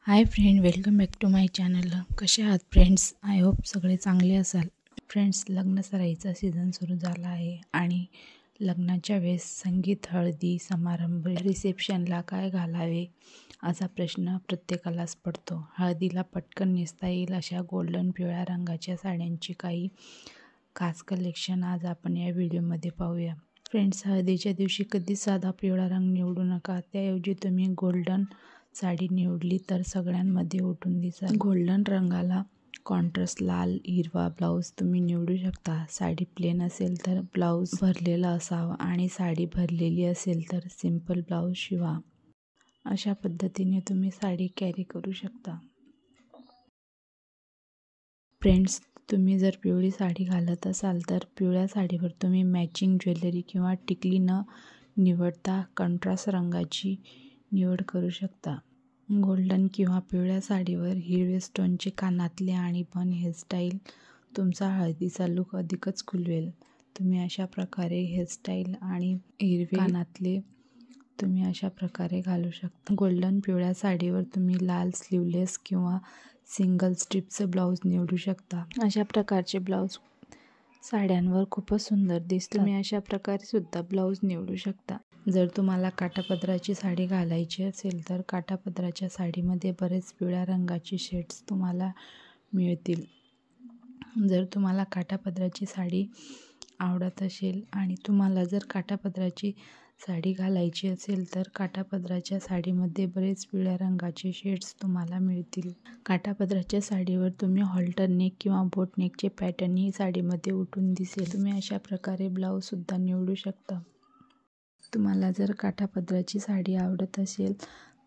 High friend, welcome back to my channel. कसे आहात friends? I hope सगळे चांगले असाल. फ्रेंड्स, लग्न सराईचा सीझन सुरू झाला आहे आणि लग्नाच्या वेळेस संगीत, हळदी समारंभ, रिसेप्शनला काय घालावे असा प्रश्न प्रत्येकालाच पडतो. हळदीला पटकन नेसता येईल अशा गोल्डन पिवळ्या रंगाच्या साड्यांची काही खास कलेक्शन आज आपण या व्हिडिओमध्ये पाहूया. फ्रेंड्स, हळदीच्या दिवशी कधीच साधा पिवळा रंग निवडू नका. त्याऐवजी तुम्ही गोल्डन साडी निवडली तर सगळ्यांमध्ये उठून दिसाल. गोल्डन रंगाला कॉन्ट्रास्ट लाल हिरवा ब्लाऊज तुम्ही निवडू शकता. साडी प्लेन असेल तर ब्लाऊज भरलेला असावा आणि साडी भरलेली असेल तर सिंपल ब्लाऊज शिवा. अशा पद्धतीने तुम्ही साडी कॅरी करू शकता. फ्रेंड्स, तुम्ही जर पिवळी साडी घालत असाल तर पिवळ्या साडीवर तुम्ही मॅचिंग ज्वेलरी किंवा टिकली न निवडता कॉन्ट्रास्ट रंगाची निवड करू शकता. गोल्डन किंवा पिवळ्या साडीवर हिरवे स्टोनचे कानातले आणि बन हेअरस्टाईल तुमचा हळदीचा लूक अधिकच खुलवेल. तुम्ही अशा प्रकारे हेअरस्टाईल आणि हिरवे कानातले तुम्ही अशा प्रकारे घालू शकता. गोल्डन पिवळ्या साडीवर तुम्ही लाल स्लीवलेस किंवा सिंगल स्ट्रिपचं ब्लाऊज निवडू शकता. अशा प्रकारचे ब्लाऊज साड्यांवर खूपच सुंदर दिसतात. तुम्ही अशा प्रकारे सुद्धा ब्लाऊज निवडू शकता. जर तुम्हाला काठापदराची साडी घालायची असेल तर काठापदराच्या साडीमध्ये बरेच पिवळ्या रंगाचे शेड्स तुम्हाला मिळतील. जर तुम्हाला काठापदराची साडी आवडत असेल आणि तुम्हाला जर काठापदराची साडी घालायची असेल तर काठापदराच्या साडीमध्ये बरेच पिवळ्या रंगाचे शेड्स तुम्हाला मिळतील. काठापदराच्या साडीवर तुम्ही हॉल्टर नेक किंवा बोट नेकचे पॅटर्न ही साडीमध्ये उठून दिसेल. तुम्ही अशा प्रकारे ब्लाऊजसुद्धा निवडू शकता. तुम्हाला जर काठापदराची साडी आवडत असेल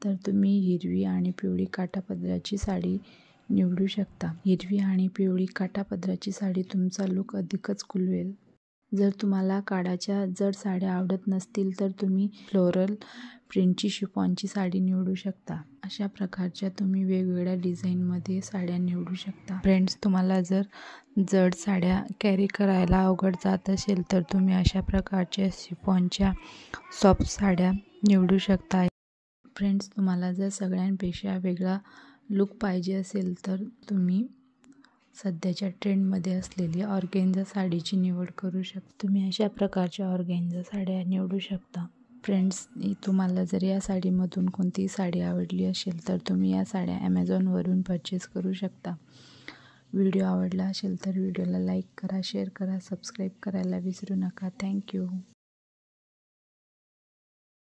तर तुम्ही हिरवी आणि पिवळी काठापदराची साडी निवडू शकता. हिरवी आणि पिवळी काठापदराची साडी तुमचा लूक अधिकच खुलवेल. जर तुम्हाला काठाच्या जड साड्या आवडत नसतील तर तुम्ही फ्लोरल प्रिंटची शिफॉनची साडी निवडू शकता. अशा प्रकारच्या तुम्ही वेगवेगळ्या डिझाईनमध्ये साड्या निवडू शकता. फ्रेंड्स, तुम्हाला जर जड साड्या कॅरी करायला अवघड जात असेल तर तुम्ही अशा प्रकारच्या शिफॉनच्या सॉफ्ट साड्या निवडू शकता. फ्रेंड्स, तुम्हाला जर सगळ्यांपेक्षा वेगळा लूक पाहिजे असेल तर तुम्ही सध्याच्या ट्रेंडमध्ये असलेली ऑर्गेन्झा साडीची निवड करू शकता. तुम्ही अशा प्रकारच्या ऑर्गेन्झा साड्या निवडू शकता. फ्रेंड्स, तुम्हाला जर या साडीमधून कोणतीही साडी आवडली असेल तर तुम्ही या साड्या ॲमेझॉनवरून परचेस करू शकता. व्हिडिओ आवडला असेल तर व्हिडिओला लाईक करा, शेअर करा, सबस्क्राईब करायला विसरू नका. थँक्यू.